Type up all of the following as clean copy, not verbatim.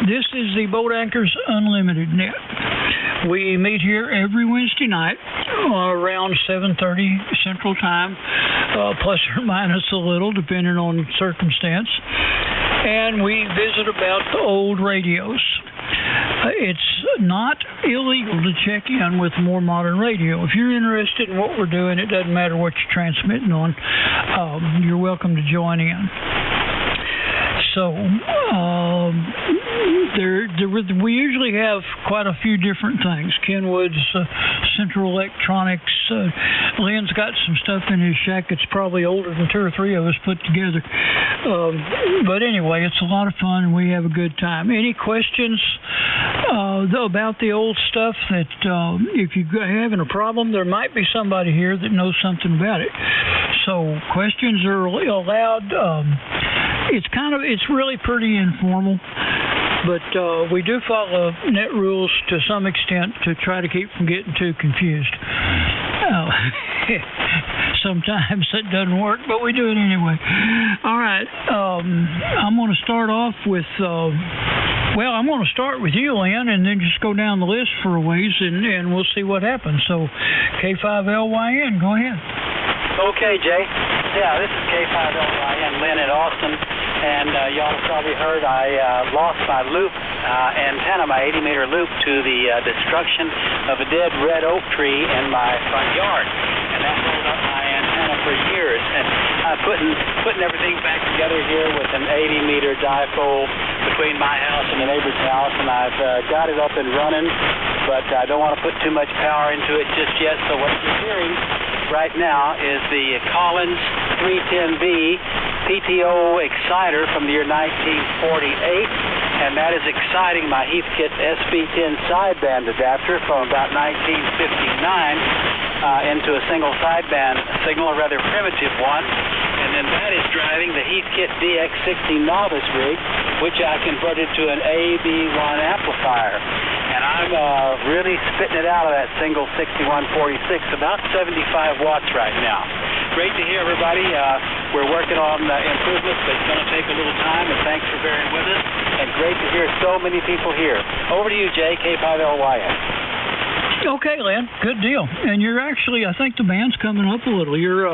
This is the Boat Anchors Unlimited Net. We meet here every Wednesday night around 7:30 Central Time, plus or minus a little, depending on circumstance. And we visit about the old radios. It's not illegal to check in with more modern radio. If you're interested in what we're doing, it doesn't matter what you're transmitting on. You're welcome to join in. So we usually have quite a few different things. Kenwood's, Central Electronics. Lynn's got some stuff in his shack that's probably older than two or three of us put together. But anyway, it's a lot of fun, and we have a good time. Any questions about the old stuff that if you're having a problem, there might be somebody here that knows something about it. So questions are allowed. It's really pretty informal, but we do follow net rules to some extent to try to keep from getting too confused. Sometimes it doesn't work, but we do it anyway. All right, I'm going to start off with, I'm going to start with you, Lynn, and then just go down the list for a ways, and we'll see what happens. So, K5LYN, go ahead. Okay, Jay. Yeah, this is K5LYN, Lynn at Austin. And y'all have probably heard I lost my loop antenna, my 80-meter loop, to the destruction of a dead red oak tree in my front yard. And that held up my antenna for years. And I'm putting everything back together here with an 80-meter dipole between my house and the neighbor's house. And I've got it up and running, but I don't want to put too much power into it just yet. So what you're hearing right now is the Collins 310B PTO exciter from the year 1948, and that is exciting my Heathkit SB10 sideband adapter from about 1959 into a single sideband signal, a rather primitive one, and then that is driving the Heathkit DX60 novice rig, which I converted to an AB1 amplifier. And I'm really spitting it out of that single 6146, about 75 watts right now. Great to hear, everybody. We're working on improvements, but it's going to take a little time, and thanks for bearing with us. And great to hear so many people here. Over to you, Jay, K5LYN. Okay, Lynn, good deal. And you're actually, I think the band's coming up a little. You're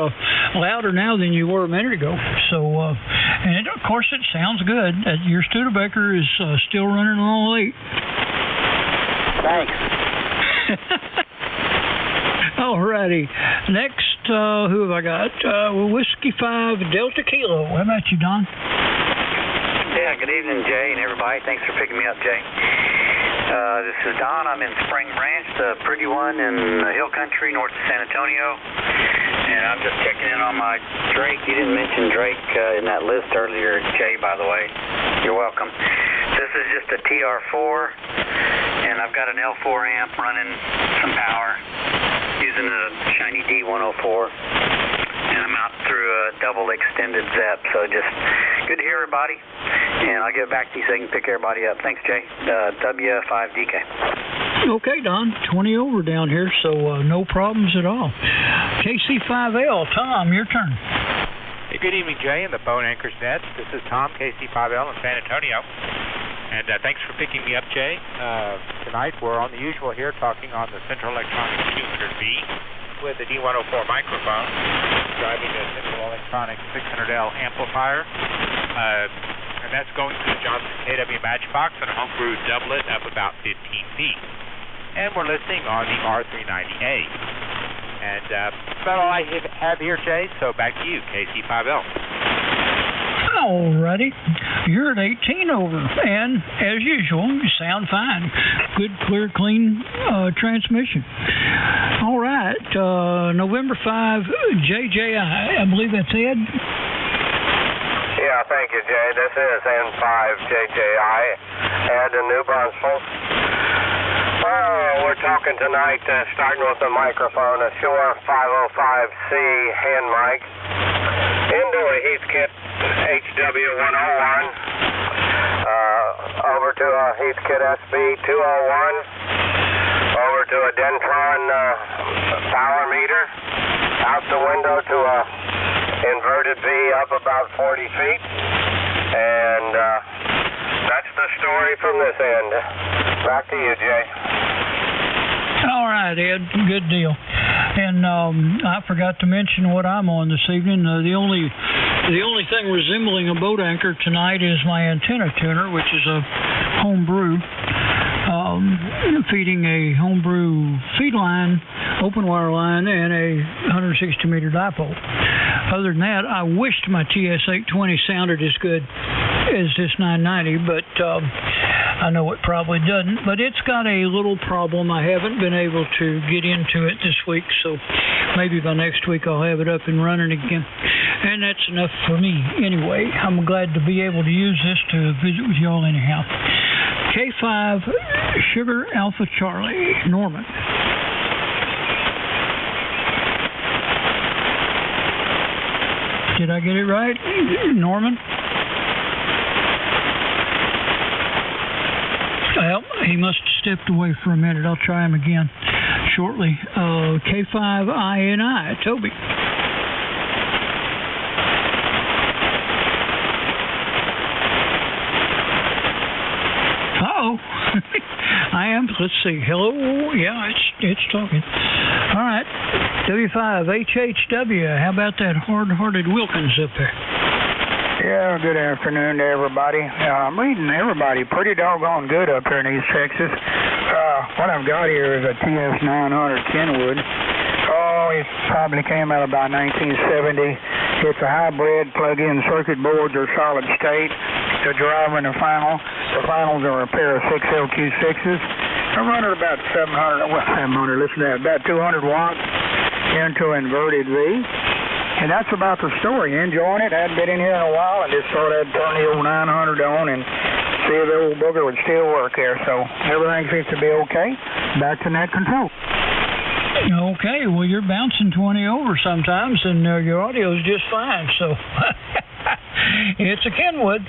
louder now than you were a minute ago. So, and of course, it sounds good. Your Studebaker is still running on all 8. Thanks. All righty. Next, who have I got? Whiskey 5 Delta Kilo. How about you, Don? Yeah, good evening, Jay, and everybody. Thanks for picking me up, Jay. This is Don. I'm in Spring Ranch, the pretty one in the hill country north of San Antonio. And I'm just checking in on my Drake. You didn't mention Drake in that list earlier, Jay, by the way. You're welcome. This is just a TR4, and I've got an L4 amp running some power using a Shiny D104. And I'm out through a double extended ZEP, so just good to hear everybody. And I'll get back to you so you can pick everybody up. Thanks, Jay. W5DK. Okay, Don. 20 over down here, so no problems at all. KC5L, Tom, your turn. Hey, good evening, Jay, and the Boat Anchors Net. This is Tom, KC5L in San Antonio. And thanks for picking me up, Jay. Tonight we're on the usual here, talking on the Central Electronics 200B with the D104 microphone, driving the Central Electronics 600L amplifier. And that's going to the Johnson KW Matchbox on a homebrew doublet up about 15 feet. And we're listening on the R390A. And that's about all I have here, Jay, so back to you, KC5L. Alrighty. You're at 18 over, and as usual, you sound fine. Good, clear, clean transmission. All right. November 5, JJI. I believe that's Ed. Yeah, thank you, Jay. This is N5JJI, Ed in New Brunswick. Oh, we're talking tonight, starting with the microphone, a Shure 505C hand mic, into a Heathkit HW101, over to a Heathkit SB201, over to a Dentron power meter, out the window to a inverted V up about 40 feet, and that's the story from this end. Back to you, Jay. All right, Ed, good deal. And I forgot to mention what I'm on this evening. The only thing resembling a boat anchor tonight is my antenna tuner, which is a homebrew, feeding a homebrew feed line, open wire line, and a 160-meter dipole. Other than that, I wished my TS-820 sounded as good as this 990, but I know it probably doesn't. But it's got a little problem. I haven't been able to get into it this week, so maybe by next week I'll have it up and running again. And that's enough for me anyway. I'm glad to be able to use this to visit with y'all anyhow. K5 Sugar Alpha Charlie, Norman. Did I get it right, Norman? Well, he must have stepped away for a minute. I'll try him again shortly. K5INI, Toby. Uh-oh. I am. Let's see. Hello. Yeah, it's talking. All right. W5HHW. How about that hard-hearted Wilkins up there? Yeah, good afternoon to everybody. I'm reading everybody pretty doggone good up here in East Texas. What I've got here is a TS-900 Kenwood. Oh, it probably came out about 1970. It's a hybrid plug-in circuit boards are solid state. The driver and the final. The finals are a pair of 6 LQ6s. I run it about 700, listen to that, about 200 watts into inverted V. And that's about the story. Enjoying it. Hadn't been in here in a while and just thought I'd turn the old 900 on and see if the old booger would still work here. So everything seems to be okay. Back to net control. Okay, well, you're bouncing 20 over sometimes, and your audio is just fine. So it's a Kenwood.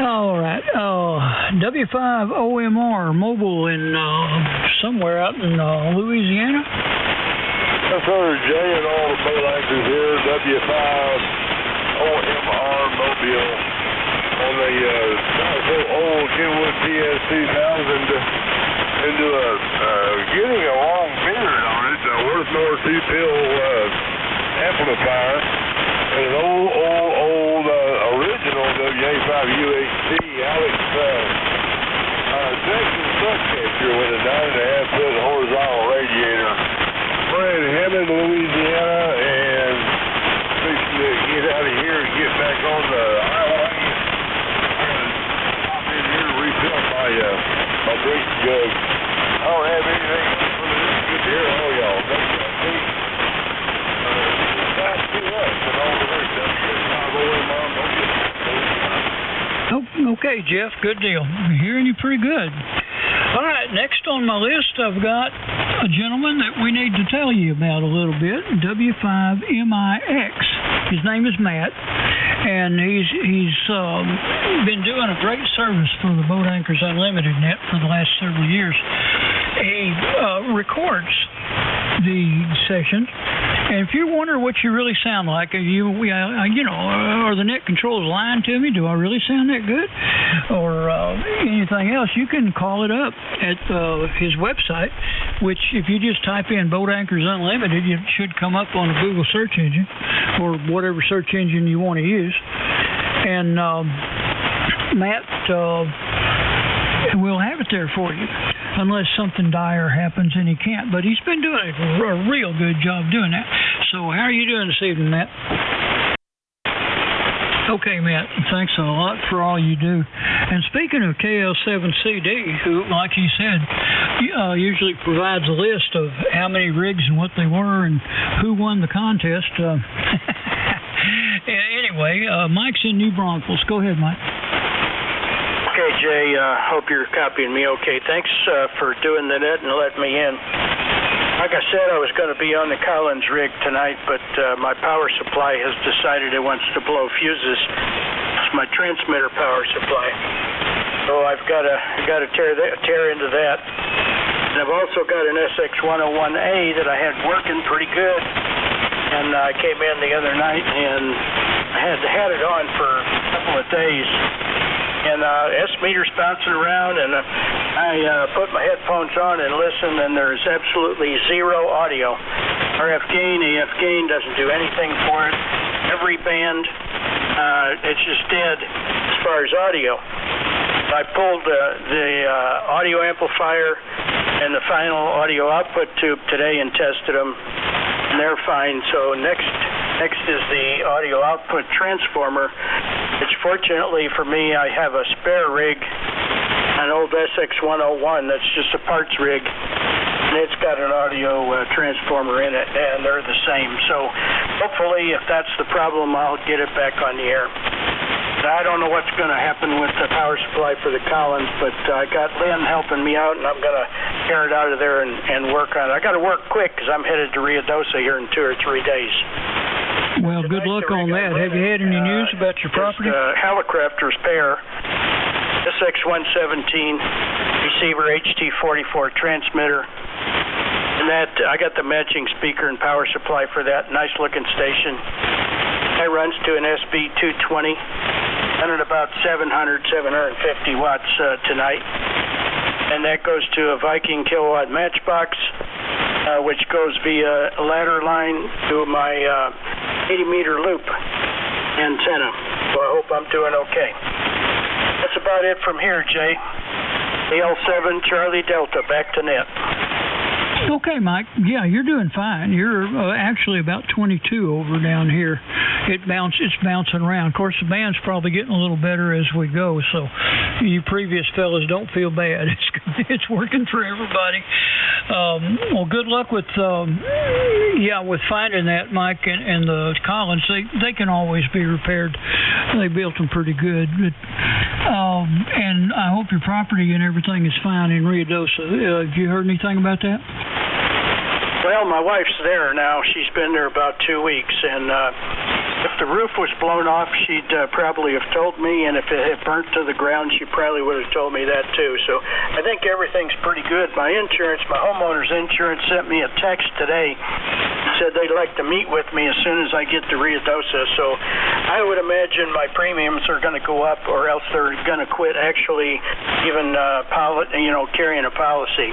All right. W5OMR mobile in somewhere out in Louisiana. Yes, sir. Jay and all the boat anchors here. W5OMR mobile on the old Kenwood TS-2000 into getting a long beard on it, a Worthmore 2-pill amplifier, and an old original WA5UHT Alex Jackson subcatcher with a 9.5-foot horizontal radiator. We're in Hammond, Louisiana, and fixing to get out of here and get back on the highway. I'm going to stop in here to refill my drink jug. I don't have anything else for this. Good to hear all y'all. Thank you. Back to us and all the rest of Oh, okay, Jeff. Good deal. I'm hearing you pretty good. All right, next on my list, I've got a gentleman that we need to tell you about a little bit, W5MIX. His name is Matt, and he's been doing a great service for the Boat Anchors Unlimited net for the last several years. He records the sessions, and if you wonder what you really sound like, are the net controls lying to me? Do I really sound that good? Or anything else, you can call it up at his website, which if you just type in Boat Anchors Unlimited, it should come up on a Google search engine or whatever search engine you want to use. And Matt will have it there for you, unless something dire happens and he can't. But he's been doing a real good job doing that. So how are you doing this evening, Matt? Okay, Matt, thanks a lot for all you do. And speaking of KL7CD, who, like he said, usually provides a list of how many rigs and what they were and who won the contest. Anyway, Mike's in New Braunfels. Go ahead, Mike. Okay, Jay, hope you're copying me okay. Thanks for doing the net and letting me in. Like I said, I was going to be on the Collins rig tonight, but my power supply has decided it wants to blow fuses. It's my transmitter power supply. So I've got to tear into that. And I've also got an SX101A that I had working pretty good. And I came in the other night and I had it on for couple of days. And S meter's bouncing around, and I put my headphones on and listen, and there's absolutely zero audio. RF gain, AF gain doesn't do anything for it. Every band, it's just dead as far as audio. I pulled the audio amplifier and the final audio output tube today and tested them, and they're fine. So next is the audio output transformer, which fortunately for me, I have a spare rig, an old SX101 that's just a parts rig, and it's got an audio transformer in it, and they're the same. So hopefully, if that's the problem, I'll get it back on the air. I don't know what's going to happen with the power supply for the Collins, but I got Lynn helping me out, and I'm going to tear it out of there and work on it. I got to work quick because I'm headed to Ruidoso here in 2 or 3 days. Well, good luck on that. Have you had any news about your property? Hallicrafter's pair, SX117 receiver, HT44 transmitter, and that I got the matching speaker and power supply for that. Nice looking station. That runs to an SB220, running about 750 watts tonight. And that goes to a Viking kilowatt matchbox, which goes via a ladder line to my 80-meter loop antenna. So I hope I'm doing okay. That's about it from here, Jay. AL7 Charlie Delta, back to net. Okay, Mike. Yeah, you're doing fine. You're actually about 22 over down here. It's bouncing around. Of course, the band's probably getting a little better as we go, so you previous fellas don't feel bad. It's working for everybody. Well, good luck with with finding that, Mike, and the Collins. They can always be repaired. They built them pretty good. But, and I hope your property and everything is fine in Ruidoso. Have you heard anything about that? Well, my wife's there now. She's been there about 2 weeks, and if the roof was blown off, she'd probably have told me, and if it had burnt to the ground, she probably would have told me that too. So I think everything's pretty good. My homeowner's insurance sent me a text today, said they'd like to meet with me as soon as I get to Ruidoso. So I would imagine my premiums are going to go up, or else they're going to quit actually even carrying a policy.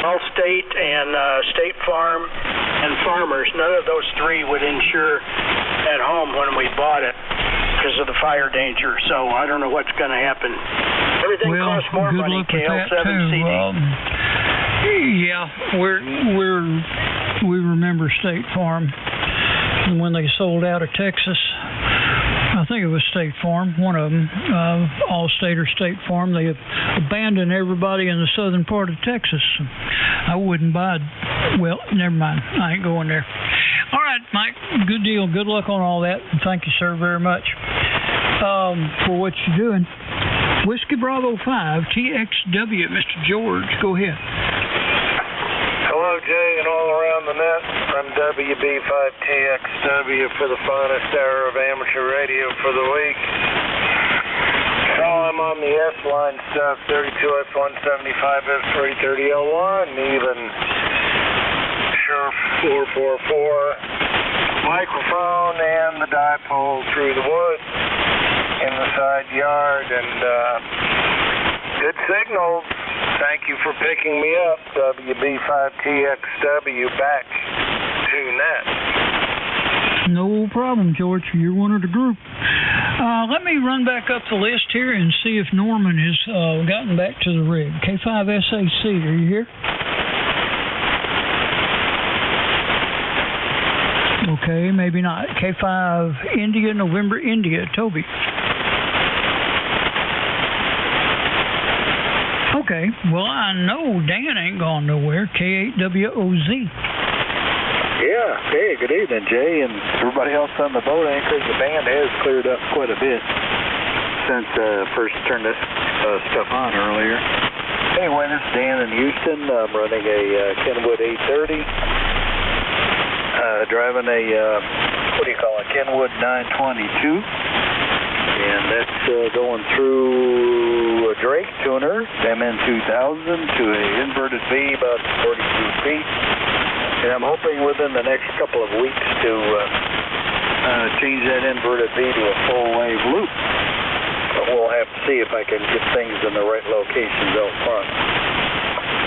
Allstate and State Farm and Farmers, none of those three would insure at home when we bought it because of the fire danger. So I don't know what's going to happen. Everything costs more money. KL7CD. We remember State Farm when they sold out of Texas. I think it was State Farm, one of them, Allstate or State Farm. They abandoned everybody in the southern part of Texas. I wouldn't buy it. Well, never mind. I ain't going there. All right, Mike, good deal. Good luck on all that. And thank you, sir, very much for what you're doing. Whiskey Bravo 5, TXW, Mr. George, go ahead. Hello, Jay, and all around the net. I'm WB5TXW for the finest hour of amateur radio for the week. So I'm on the S-line stuff, 32F175F330L1, even Shure 444 microphone and the dipole through the woods in the side yard, and good signals. Thank you for picking me up, WB5TXW, back to net. No problem, George. You're one of the group. Let me run back up the list here and see if Norman has gotten back to the rig. K5SAC, are you here? Okay, maybe not. K5 India, November India, Toby. Okay, well, I know Dan ain't gone nowhere. K8WOZ. Yeah, hey, good evening, Jay, and everybody else on the boat anchors. The band has cleared up quite a bit since first turned this stuff on earlier. Anyway, this is Dan in Houston. I'm running a Kenwood 830, driving a, Kenwood 922. And that's going through a Drake tuner, MN2000, to an inverted V about 42 feet. And I'm hoping within the next couple of weeks to change that inverted V to a full wave loop. we'll have to see if I can get things in the right locations out front.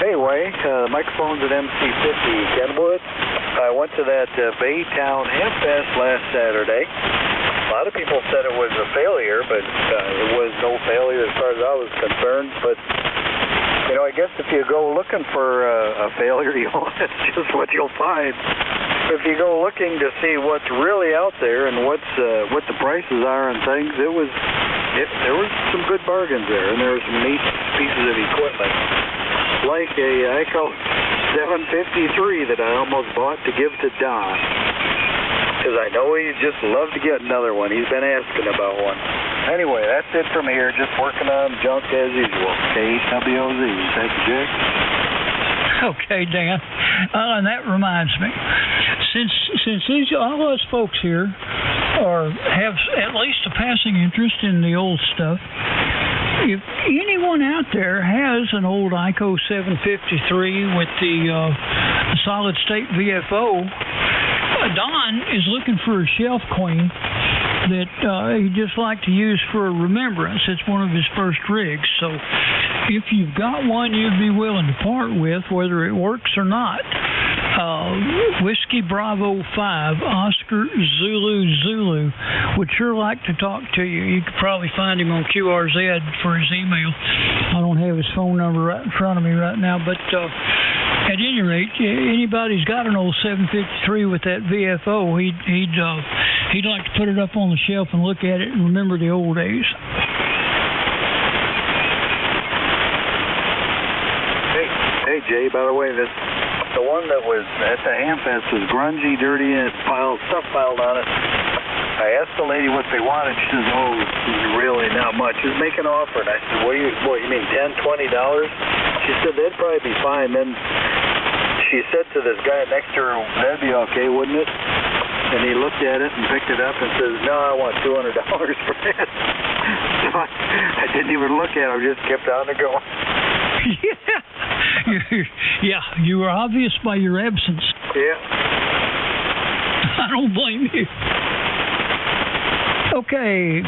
Anyway, the microphone's at MC50 Kenwood. I went to that Baytown Hamfest last Saturday. A lot of people said it was a failure, but it was no failure as far as I was concerned. But, you know, I guess if you go looking for a failure, that's just what you'll find. If you go looking to see what's really out there and what the prices are and things, there was some good bargains there, and there were some neat pieces of equipment, like a ICO 753 that I almost bought to give to Don, because I know he'd just love to get another one. He's been asking about one. Anyway, that's it from here. Just working on junk as usual. KWOZ. Thank you, Jake. Okay, Dan. And that reminds me, since all us folks here have at least a passing interest in the old stuff, if anyone out there has an old ICO 753 with the solid state VFO, Don is looking for a shelf queen that he'd just like to use for a remembrance. It's one of his first rigs. So if you've got one you'd be willing to part with, whether it works or not, Whiskey Bravo 5, Oscar Zulu would sure like to talk to you. You could probably find him on QRZ for his email. I don't have his phone number right in front of me right now, but at any rate, anybody's got an old 753 with that VFO, he'd like to put it up on the shelf and look at it and remember the old days. Hey Jay, by the way, the one that was at the Hamfest was grungy, dirty, and stuff piled on it. I asked the lady what they wanted. She says, "Oh, really not much." Just make an offer. And I said, "What you mean, $10, $20?" She said, "That'd probably be fine." Then she said to this guy next to her, "That'd be okay, wouldn't it?" And he looked at it and picked it up and says, "No, I want $200 for that." So I didn't even look at it. I just kept on and going. Yeah, you were obvious by your absence. Yeah. I don't blame you. Okay,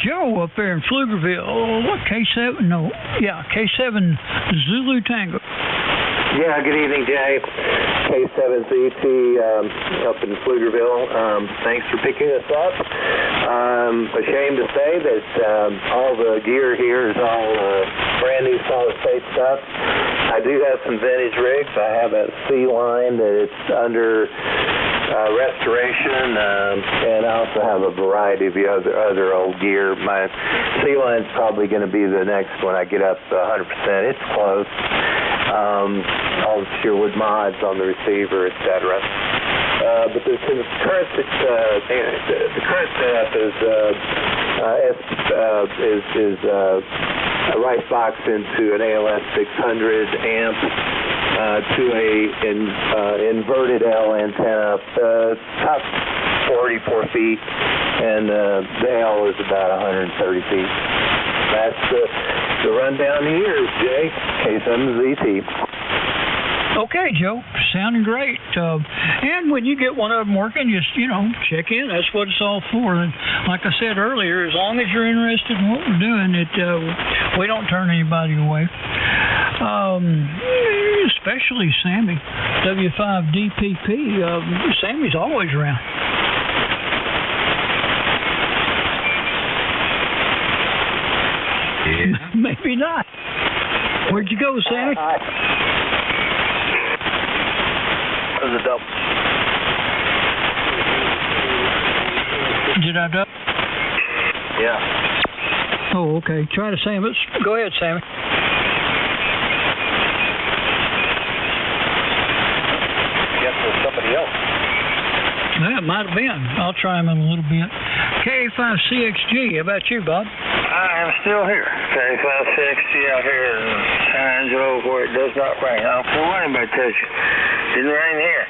Joe up there in Pflugerville. What, K7? No, yeah, K7 Zulu Tango. Yeah, good evening, Jay. K7ZT up in Pflugerville. Thanks for picking us up. Ashamed to say that all the gear here is all brand new solid state stuff. I do have some vintage rigs. I have a C-line that it's under restoration, and I also have a variety of the other old gear. My C-line's probably going to be the next one I get up 100%. It's close. All the Sherwood mods on the receiver, etc. But the current setup is a rice box into an ALS 600 amp to a inverted L antenna, top 44 feet, and the L is about 130 feet. That's the rundown here, Jay. K7ZT. Okay, Joe. Sounding great. And when you get one of them working, just, check in. That's what it's all for. And like I said earlier, as long as you're interested in what we're doing, we don't turn anybody away. Especially Sammy, W5DPP. Sammy's always around. Yeah. Maybe not. Where'd you go, Sammy? It was a double. Did I double? Yeah. Oh, okay. Try to Sammy. Go ahead, Sammy. Guess it was somebody else. Well, it might have been. I'll try him in a little bit. K5CXG. How about you, Bob? I am still here. K5CXG out here in San Angelo where it does not rain. I don't care what anybody tells you. It didn't rain here.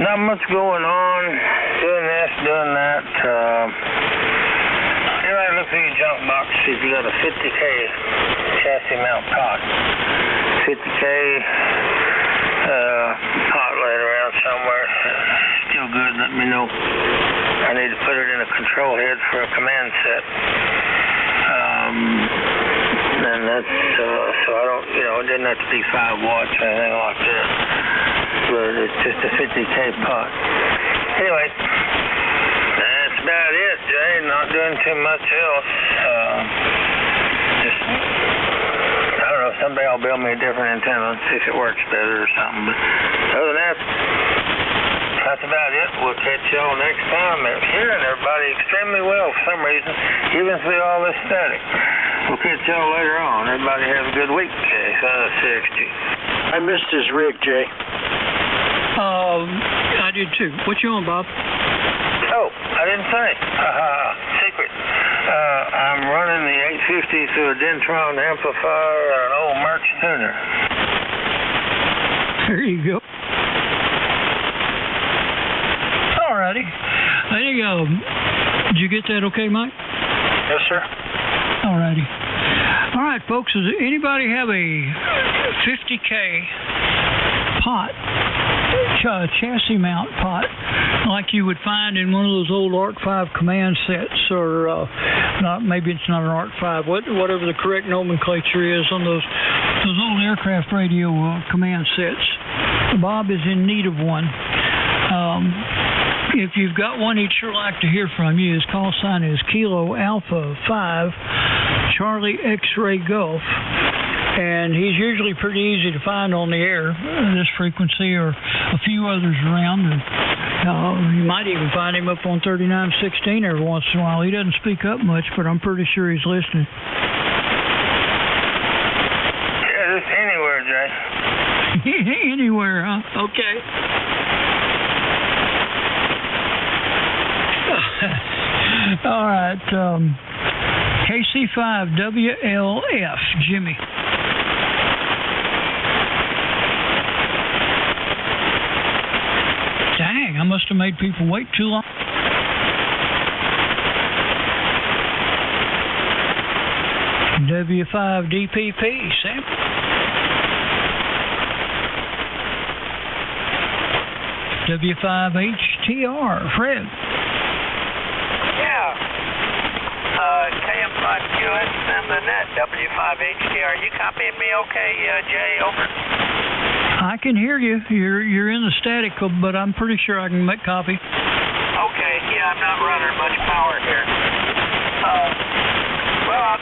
Not much going on. Doing this, doing that. Everybody look through your junk box, see if you got a 50K chassis mount cot. 50K hot laying around somewhere. feel good, let me know. I need to put it in a control head for a command set. And that's, so I don't, it doesn't have to be 5 watts or anything like that. But it's just a 50K pot. Anyway, that's about it, Jay. Not doing too much else. Just, I don't know, someday I'll build me a different antenna and see if it works better or something. But other than that, that's about it. We'll catch y'all next time. I'm hearing everybody extremely well for some reason, even through all this static. We'll catch y'all later on. Everybody have a good week, Jay. 60. I missed his rig, Jay. I did too. What you on, Bob? Oh, I didn't say. Secret. I'm running the 850 through a Dentron amplifier and an old Merch tuner. There you go. Alrighty. There you go. Did you get that okay, Mike? Yes, sir. Alrighty. All right, folks. Does anybody have a 50K pot, chassis mount pot, like you would find in one of those old Arc 5 command sets, or not? Maybe it's not an Arc 5. Whatever the correct nomenclature is on those old aircraft radio command sets. Bob is in need of one. If you've got one he'd sure like to hear from you, his call sign is Kilo Alpha 5 Charlie X-Ray Golf, and he's usually pretty easy to find on the air, this frequency or a few others around, and you might even find him up on 3916 every once in a while. He doesn't speak up much, but I'm pretty sure he's listening. Yeah, just anywhere, Jay. Anywhere, huh? Okay. All right, KC5WLF, Jimmy. Dang, I must have made people wait too long. W5DPP, Sam. W5HTR, Fred. KM5QS and the net, W5HTR. You copying me okay, Jay? Over. I can hear you. You're in the static, but I'm pretty sure I can make copy. Okay, yeah, I'm not running much power here. Well, I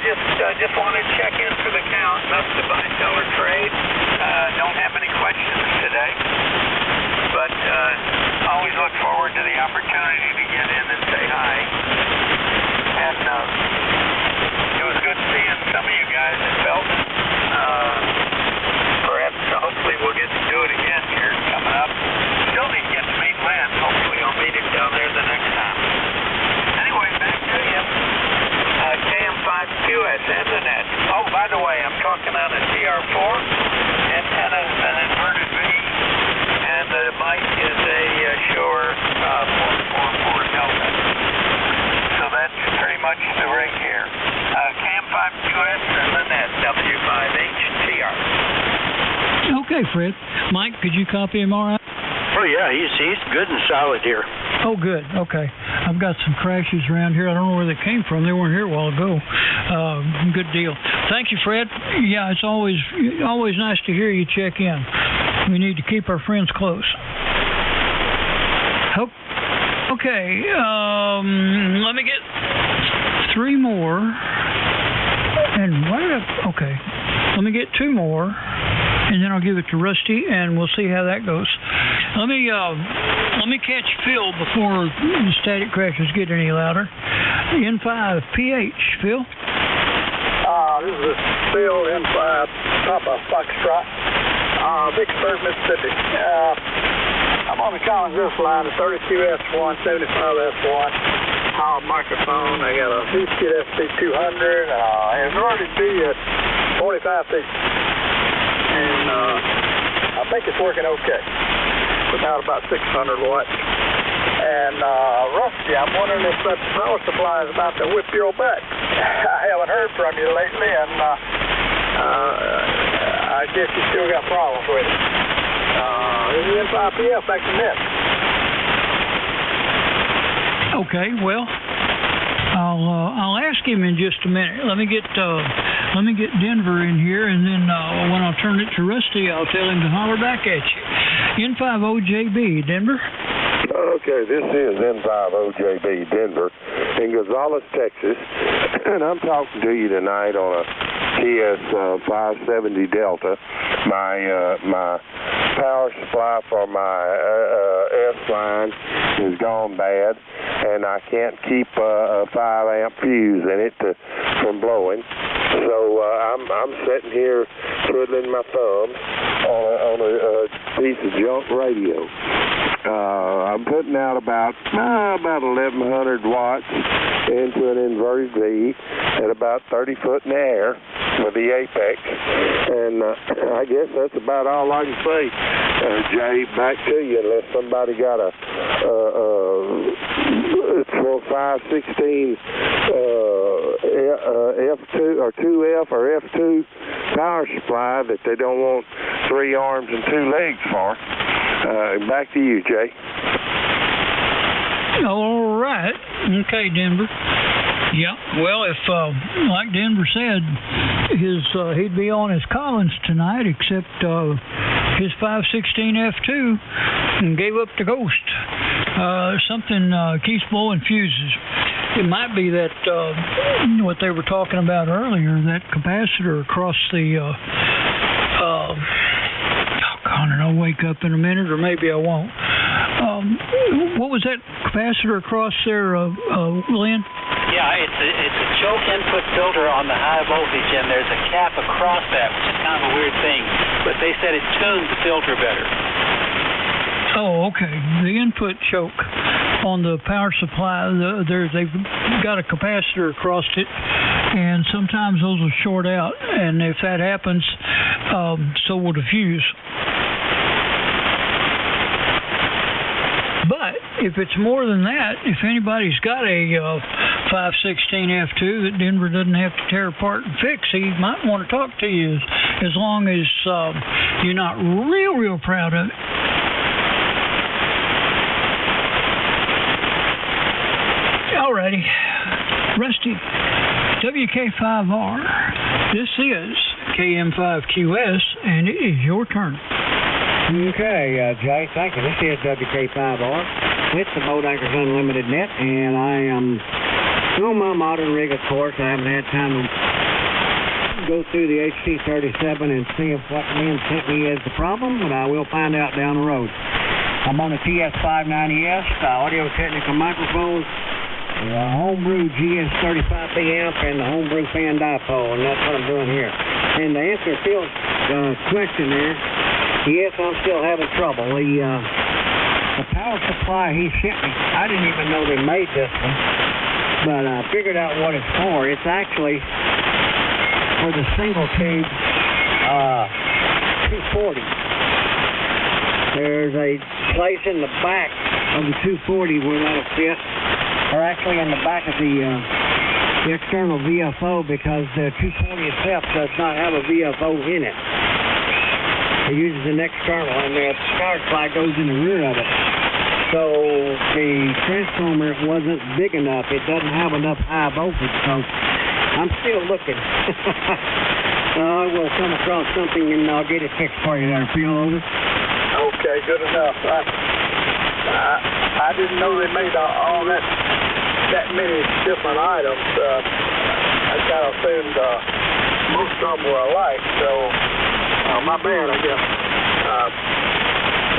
just wanted to check in for the count. Must have buy-seller trade. Don't have any questions today, but always look forward to the opportunity to get in and say hi. And it was good seeing some of you guys in Belton. Perhaps, hopefully, we'll get to do it again here coming up. Still need to get to meet Lynn. Hopefully, I'll meet him down there the next time. Anyway, back to you. KM5QS and the net. Oh, by the way, I'm talking on a TR4 antenna, an inverted V, and the mic is a Shure 444 Delta. So that's pretty much the rig here. KM5QS and the net, W5HTR. Okay, Fred. Mike, could you copy him all right? Oh, yeah, he's good and solid here. Oh, good. Okay. I've got some crashes around here. I don't know where they came from. They weren't here a while ago. Good deal. Thank you, Fred. Yeah, it's always nice to hear you check in. We need to keep our friends close. Okay. Let me get 3 more. And okay. Let me get 2 more, and then I'll give it to Rusty, and we'll see how that goes. Let me catch Phil before the static crashes get any louder. N5PH, Phil. This is Phil N5 Papa Foxtrot, Vicksburg, Mississippi. I'm on the Collins Roof line, the 32S1, 75S1. Microphone. I got a Husky SC200, inverted V at 45 feet, and I think it's working okay. Putting out about 600 watts. And Rusty, I'm wondering if that power supply is about to whip your butt. I haven't heard from you lately, and I guess you still got problems with it. This is N5PF back to net. Okay, well, I'll ask him in just a minute. Let me get Denver in here, and then when I turn it to Rusty, I'll tell him to holler back at you. N50JB, Denver. Okay, this is N50JB, Denver, in Gonzales, Texas, and I'm talking to you tonight on a TS-570 Delta. My power supply for my S-line has gone bad, and I can't keep a 5-amp fuse in it from blowing. So I'm sitting here twiddling my thumbs on a piece of junk radio. I'm putting out about 1,100 watts into an inverted V at about 30 foot in the air with the apex, and I guess that's about all I can say. Jay, back to you, unless somebody got a 516 F2 or 2F or F2 power supply that they don't want 3 arms and 2 legs for. Back to you, Jay. All right. Okay, Denver. Yeah. Well, if like Denver said, he'd be on his Collins tonight, except his 516 F2 and gave up the ghost. Something keeps blowing fuses. It might be that what they were talking about earlier, that capacitor across the. I don't know. Wake up in a minute, or maybe I won't. What was that capacitor across there, Lynn? Yeah, it's a choke input filter on the high voltage, and there's a cap across that, which is kind of a weird thing. But they said it tunes the filter better. Oh, okay. The input choke on the power supply, they've got a capacitor across it, and sometimes those will short out, and if that happens, so will the fuse. But if it's more than that, if anybody's got a 516 F2 that Denver doesn't have to tear apart and fix, he might want to talk to you as long as you're not real proud of it. Alrighty. Rusty, WK5R, this is KM5QS, and it is your turn. Okay, Jay, thank you. This is WK5R. It's the Boat Anchors Unlimited Net, and I am on my modern rig, of course. I haven't had time to go through the HC37 and see if what Lynn sent me is the problem, but I will find out down the road. I'm on a TS590S, audio technical microphone, the homebrew GS35 amp, and the homebrew fan dipole, and that's what I'm doing here. And to answer Phil's question there, yes, I'm still having trouble. The power supply he sent me, I didn't even know they made this one, but I figured out what it's for. It's actually for the single tube 240. There's a place in the back of the 240 where that'll fit, or actually in the back of the external VFO, because the 240 itself does not have a VFO in it. It uses an external, and the power supply goes in the rear of it. So the transformer wasn't big enough. It doesn't have enough high voltage, so I'm still looking. I will come across something, and I'll get it fixed for you there. Phil, over. Okay, good enough. I didn't know they made all that many different items. I kind of assumed most of them were alike, so my bad, I guess.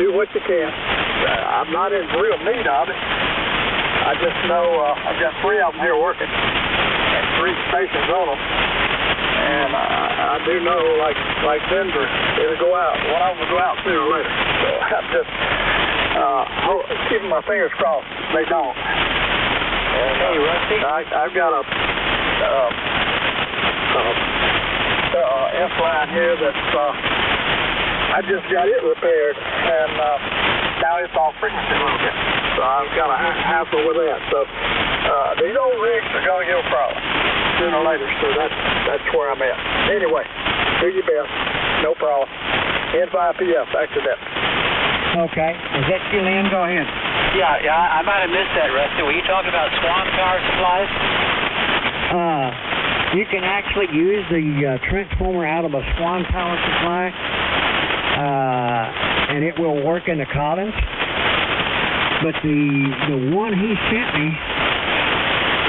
Do what you can. I'm not in real need of it. I just know I've got 3 of them here working, and 3 stations on them. And I do know, like Denver, it'll go out. One of them will go out sooner or later. So I'm just keeping my fingers crossed they don't. And, hey, Rusty. I've got a F-line here that's I just got it repaired, and now it's off frequency a little bit. So I've got a hassle with that. So these old rigs are going to give a problem sooner or later. So that's where I'm at. Anyway, do your best. No problem. N5PF, back to that. Okay. Is that you, Lynn? Go ahead. Yeah, I might have missed that, Rusty. Were you talking about Swan Power Supplies? You can actually use the transformer out of a Swan Power Supply, and it will work in the Collins. But the one he sent me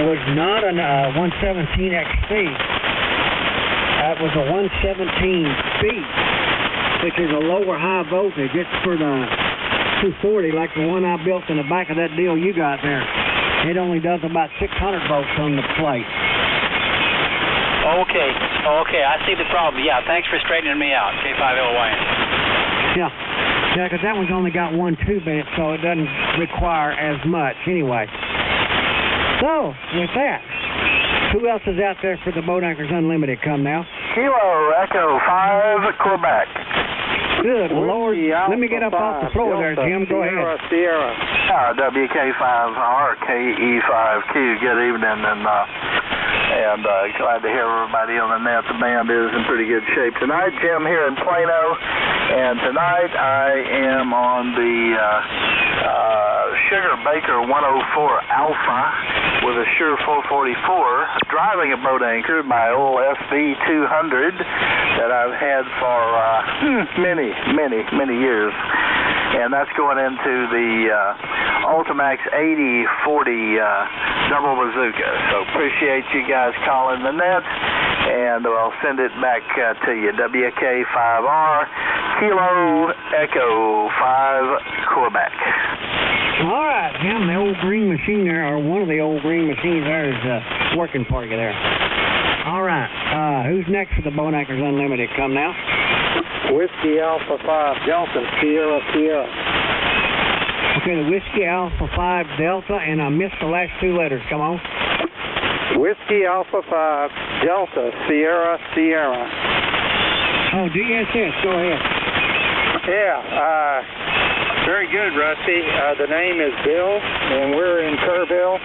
was not a 117XP. It was a 117B, which is a lower high voltage. It's for the 240, like the one I built in the back of that deal you got there. It only does about 600 volts on the plate. Okay, I see the problem. Yeah, thanks for straightening me out, K5LYN. Yeah, because that one's only got 1 tube in it, so it doesn't require as much anyway. So, with that, who else is out there for the Boat Anchors Unlimited? Come now. Kilo Echo 5, Quebec. Good Lord. Let me get up off the floor there, Jim. Go ahead. Sierra. WK5RKE5Q. Good evening, and glad to hear everybody on the net. The band is in pretty good shape tonight. Jim here in Plano, and tonight I am on the Sugar Baker 104 Alpha with a Shure 444, driving a Boat Anchor, my old SV200 that I've had for many years. And that's going into the Ultimax 8040 double bazooka. So appreciate you guys calling the net, and I'll send it back to you. WK5R, Kilo Echo 5, Quebec. All right, Jim, the old green machine there, or one of the old green machines there is working for you there. All right, who's next for the Boat Anchors Unlimited? Come now. Whiskey Alpha 5 Delta Sierra. Okay, the Whiskey Alpha 5 Delta, and I missed the last 2 letters. Come on. Whiskey Alpha 5 Delta Sierra. Oh, DSS, go ahead. Yeah, very good, Rusty. The name is Bill, and we're in Kerrville.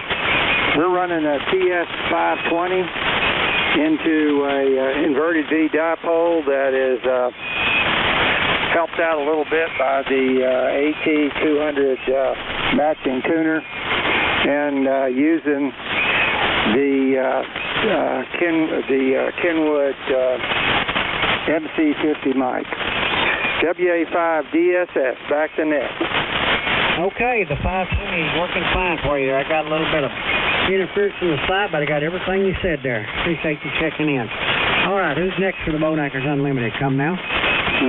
We're running a TS520 into a inverted V dipole that is helped out a little bit by the AT200 matching tuner, and using the Kenwood MC50 mic. WA5DSS, back to net. Okay, the 520 is working fine for you there. I got a little bit of interference from the side, but I got everything you said there. Appreciate you checking in. All right, who's next for the Boat Anchors Unlimited? Come now.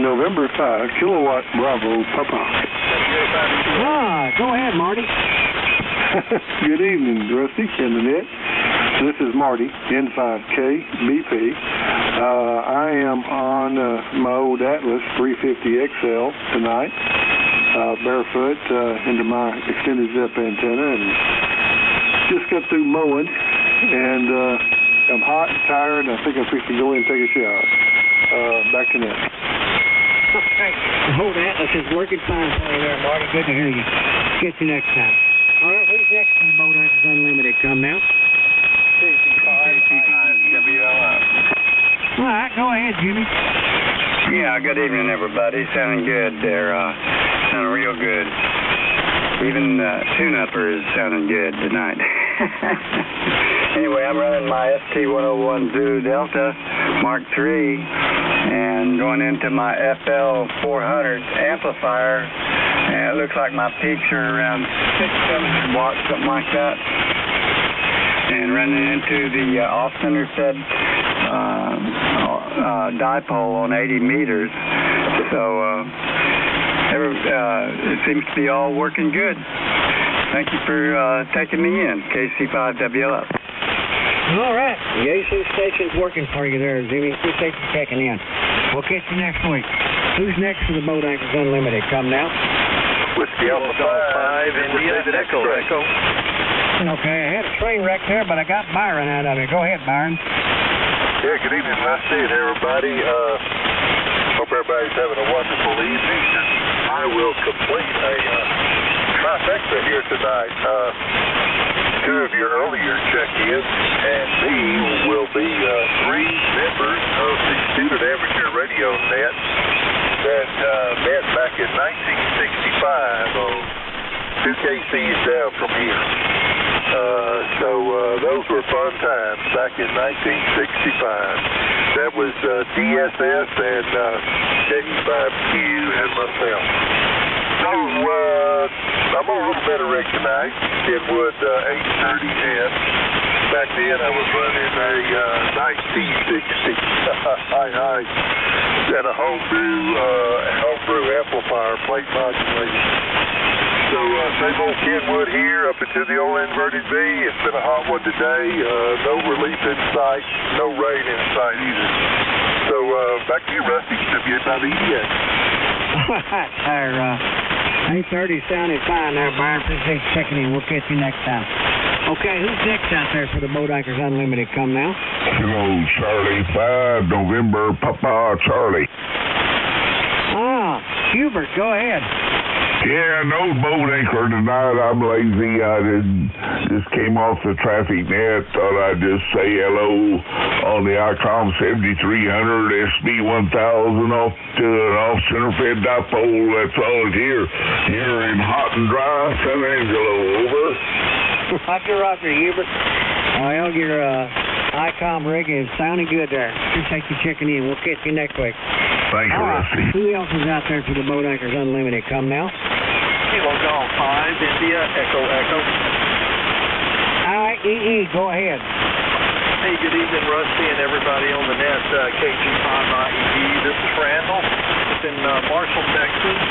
November 5, Kilowatt Bravo, Papa. Go ahead, Marty. Good evening, Rusty and the net. This is Marty, N5K, BP. I am on my old Atlas 350XL tonight, barefoot into my extended zip antenna, and just got through mowing, and I'm hot and tired, and I think I'm fixing to go in and take a shower. Back to net. Okay. The whole Atlas is working fine for you there, Marty. Good to hear you. Get you next time. All right, who's next on Boat Anchors Unlimited? Come now. WLF. All right, go ahead, Jimmy. Yeah, good evening, everybody. Sounding good there. Sounding real good. Even tune-upper is sounding good tonight. Anyway, I'm running my ST101 Zoo Delta Mark III and going into my FL400 amplifier. And it looks like my peaks are around 600-700 watts, something like that. And running into the off-center set dipole on 80 meters. So it seems to be all working good. Thank you for taking me in, KC5WLF. All right. The AC station's working for you there, Jimmy. Appreciate you checking in. We'll catch you next week. Who's next for the Boat Anchors Unlimited? Come now. Whiskey Alpha 5, India Echo. Okay, I had a train wreck there, but I got Byron out of it. Go ahead, Byron. Yeah, good evening, Rusty, and everybody. Hope everybody's having a wonderful evening. I will complete a trifecta here tonight. 2 of your earlier check-ins, and me will be 3 members of the Student Amateur Radio Net that met back in 1965 2 KCs down from here. So those were fun times back in 1965. That was DSS and K5Q and myself. So I'm on a little better rig tonight. Kenwood 830S. Back then I was running a 1960. I had a homebrew amplifier, plate modulated. So same old Kenwood here up into the old inverted V. It's been a hot one today. No relief in sight, no rain in sight either. So back to you, Rusty. Have you about to eat yet? Our 8:30 sounded fine there, Byron. Appreciate you checking in. We'll catch you next time. Okay, who's next out there for the Boat Anchors Unlimited? Come now. Hello, Charlie 5, November, Papa Charlie. Ah, Hubert, go ahead. Yeah, no boat anchor tonight. I'm lazy. I just came off the traffic net. Thought I'd just say hello on the ICOM 7300 SB 1000 off to an off-center fed dipole. That's all here in hot and dry San Angelo. Over. Roger, Hubert. Well, your ICOM rig is sounding good there. Appreciate you checking in. We'll catch you next week. Thank you, Rusty. Who else is out there for the Boat Anchors Unlimited? Come now. Kilo Golf 5, India, Echo. IEE, go ahead. Hey, good evening, Rusty, and everybody on the net. KG5IED. This is Randall. It's in Marshall, Texas.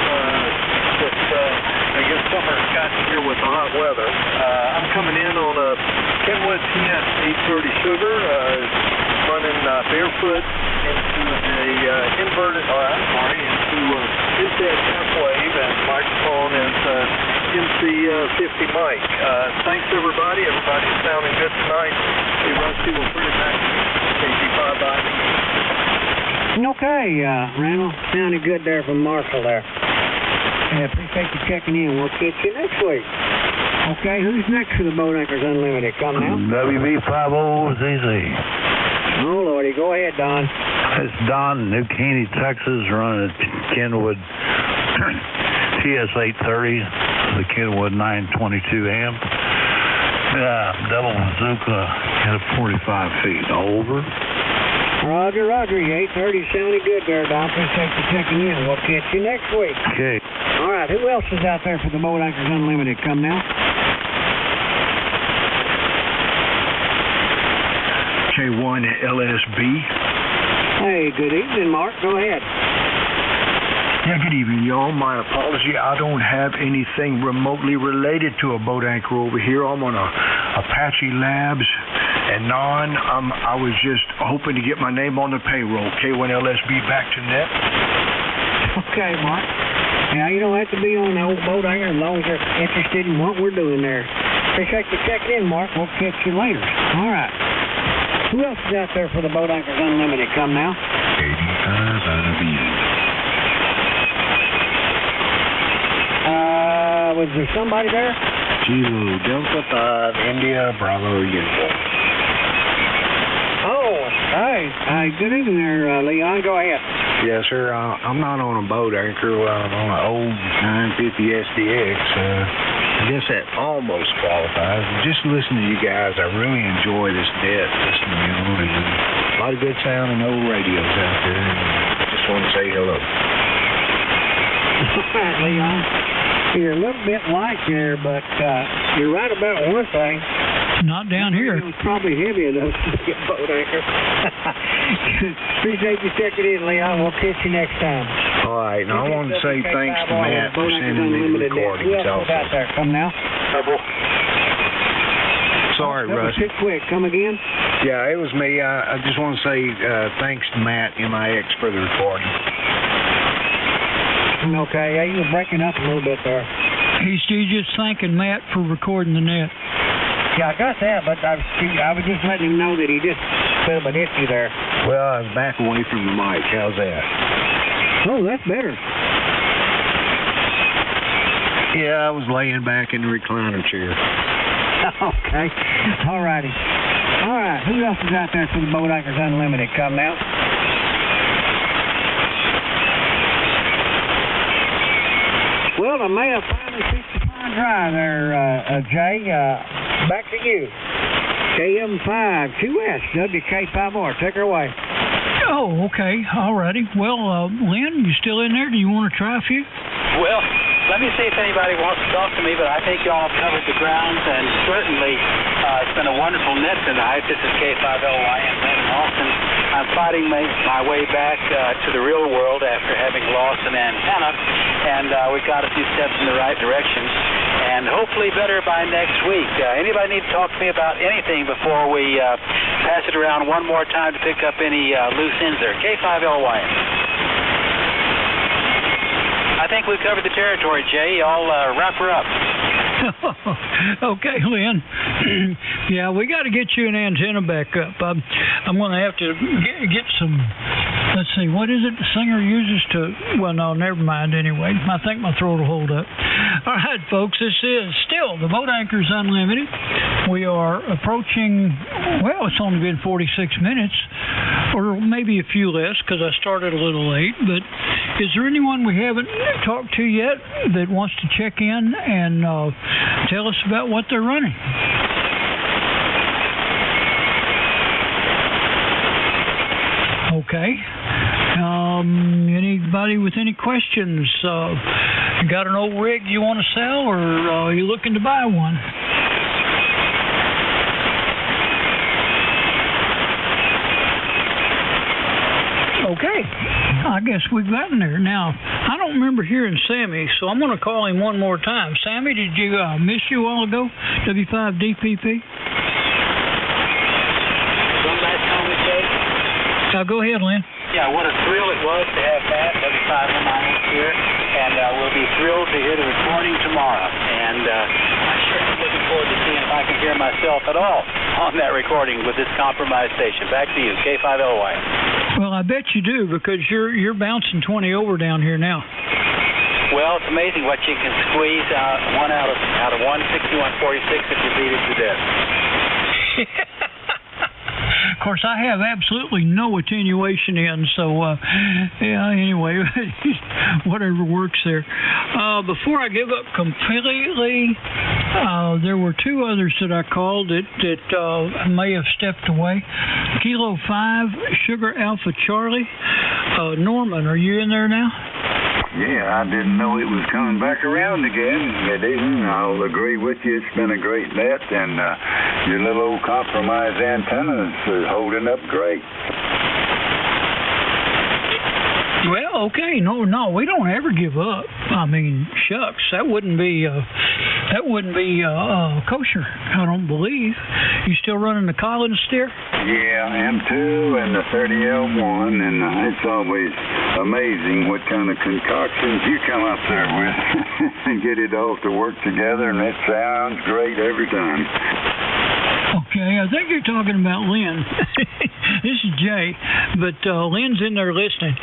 I guess summer's gotten here with the hot weather. I'm coming in on a Kenwood TS 830 Sugar, running barefoot into into Instead half-wave, and microphone is MC50 mic. Thanks, everybody. Everybody's sounding good tonight. Hey, Rusty, we'll put it back to KG5IED. Okay, Randall. Sounded good there from Marshall there. Yeah, appreciate you checking in. We'll catch you next week. Okay, who's next for the Boat Anchors Unlimited? Come now. WB50ZZ. Oh, Lordy. Go ahead, Don. It's Don, New Caney, Texas, running a Kenwood TS830, the Kenwood 922 amp. Double bazooka at 45 feet. Over. Roger. Your 830 sounded good there, Don. Appreciate you checking in. We'll catch you next week. Okay. All right, who else is out there for the Boat Anchors Unlimited? Come now. K1 LSB. Hey, good evening, Mark. Go ahead. Yeah, good evening, y'all. My apology. I don't have anything remotely related to a boat anchor over here. I'm on a Apache Labs and I was just hoping to get my name on the payroll. K1 LSB back to net. Okay, Mark. Now, you don't have to be on the old boat anchor as long as you're interested in what we're doing there. Appreciate you checking in, Mark. We'll catch you later. All right. Who else is out there for the Boat Anchors Unlimited? Come now. 85 was there somebody there? Kilo Delta 5, India, Bravo Uniform. Oh, hey, good evening there, Leon. Go ahead. Yes, sir. I'm not on a boat anchor. I'm on an old 950 SDX. I guess that almost qualifies. Just listening to you guys, I really enjoy this net. Listening to you, and a lot of good sound and old radios out there. And I just want to say hello. All right, Leon. You're a little bit light there, but you're right about one thing. Not down here. It's probably heavy enough to be a boat anchor. Appreciate you checking in, Leon. We'll catch you next time. All right. Now, I want to say thanks to Matt for sending me the recordings. Who else is out there? Come now. Sorry, Russ. Too quick. Come again? Yeah, it was me. I just want to say thanks to Matt, MIX, for the recording. Okay. Yeah, you were breaking up a little bit there. He's just thanking Matt for recording the net. Yeah, I got that, but I was just letting him know that he just set up an issue there. Well, I was back away from the mic. How's that? Oh, that's better. Yeah, I was laying back in the recliner chair. Okay. All righty. All right. Who else is out there for the Boat Anchors Unlimited? Come now. Well, the Maya finally 65 Try there, Jay. Back to you. KM5QS, WK5R. Take her away. Oh, okay. All righty. Well, Lynn, you still in there? Do you want to try a few? Well, let me see if anybody wants to talk to me, but I think y'all have covered the grounds, and certainly it's been a wonderful net tonight. This is K5LYN, Lynn in Austin. I'm fighting my way back to the real world after having lost an antenna, and we got a few steps in the right direction, and hopefully better by next week. Anybody need to talk to me about anything before we pass it around one more time to pick up any loose ends there? K5LYN. I think we've covered the territory, Jay. I'll wrap her up. Okay, Lynn. Yeah, we got to get you an antenna back up. I'm going to have to get some. Let's see, what is it the singer uses to? Well, no, never mind. Anyway, I think my throat will hold up. All right, folks, this is still the Boat Anchors Unlimited. We are approaching. Well, it's only been 46 minutes, or maybe a few less because I started a little late. But is there anyone we haven't talked to yet that wants to check in and tell us about what they're running? Okay. Anybody with any questions? You got an old rig you want to sell, or are you looking to buy one? Okay, I guess we've gotten there. Now, I don't remember hearing Sammy, so I'm going to call him one more time. Sammy, did you miss you a while ago? W5DPP? One last comment, Jay? Go ahead, Lynn. Yeah, what a thrill it was to have Matt, W5MIS here, and we'll be thrilled to hear the recording tomorrow. And I'm sure looking forward to seeing if I can hear myself at all on that recording with this compromised station. Back to you, K5LY. Well, I bet you do, because you're bouncing 20 over down here now. Well, it's amazing what you can squeeze out of 161.46 if you beat it to death. Of course, I have absolutely no attenuation in, so yeah, anyway, whatever works there. Before I give up completely, there were two others that I called that may have stepped away. Kilo 5, Sugar Alpha Charlie. Norman, are you in there now? Yeah, I didn't know it was coming back around again. Good evening. I'll agree with you. It's been a great net, and your little old compromised antennas are holding up great. Well, okay. No, we don't ever give up. I mean, shucks, that wouldn't be kosher, I don't believe. You still running the Collins steer? Yeah, M2 and the 30L1, and it's always amazing what kind of concoctions you come up there with and get it all to work together, and it sounds great every time. Okay, I think you're talking about Lynn. This is Jay, but Lynn's in there listening.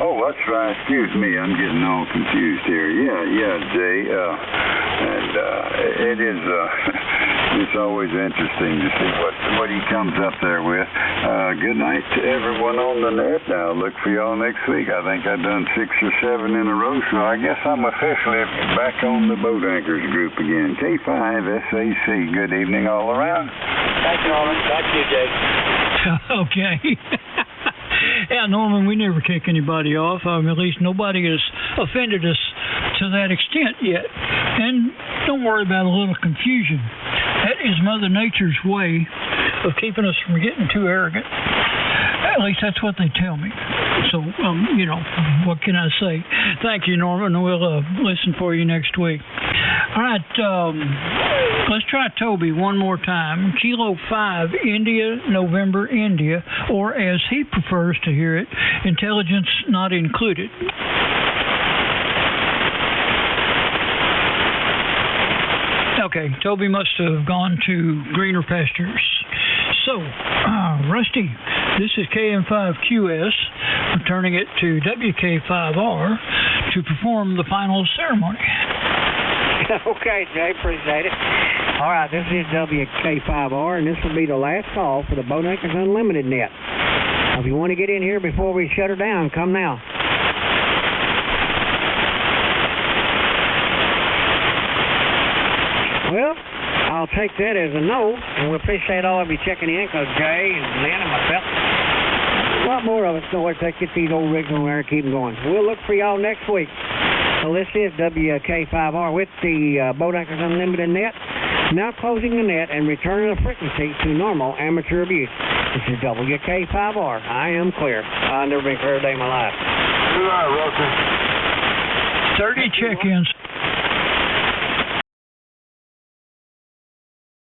Oh, that's right. Excuse me, I'm getting all confused here. Yeah, Jay. And it is. It's always interesting to see what he comes up there with. Good night to everyone on the net. Now look for y'all next week. I think I've done 6 or 7 in a row, so I guess I'm officially back on the Boat Anchors group again. K5SAC. Good evening all around. Thanks, Norman. Back to you, Jay. Okay. Yeah, Norman, we never kick anybody off. At least nobody has offended us to that extent yet. And don't worry about a little confusion. That is Mother Nature's way of keeping us from getting too arrogant. At least that's what they tell me. So, what can I say? Thank you, Norman. We'll listen for you next week. All right, let's try Toby one more time. Kilo 5, India, November, India, or as he prefers to hear it, intelligence not included. Okay, Toby must have gone to greener pastures. So, Rusty, this is KM5QS, returning it to WK5R to perform the final ceremony. Okay, Jay, appreciate it. All right, this is WK5R, and this will be the last call for the Boat Anchors Unlimited net. Now, if you want to get in here before we shut her down, come now. Well, I'll take that as a no, and we appreciate all of you checking in, because Jay and Lynn and myself, a lot more of us know what to get these old rigs on there and keep them going. We'll look for y'all next week. So this is WK5R with the Boat Anchors Unlimited net, now closing the net and returning the frequency to normal amateur abuse. This is WK5R. I am clear. I've never been clear a day in my life. Good night, Russell. 30 check-ins.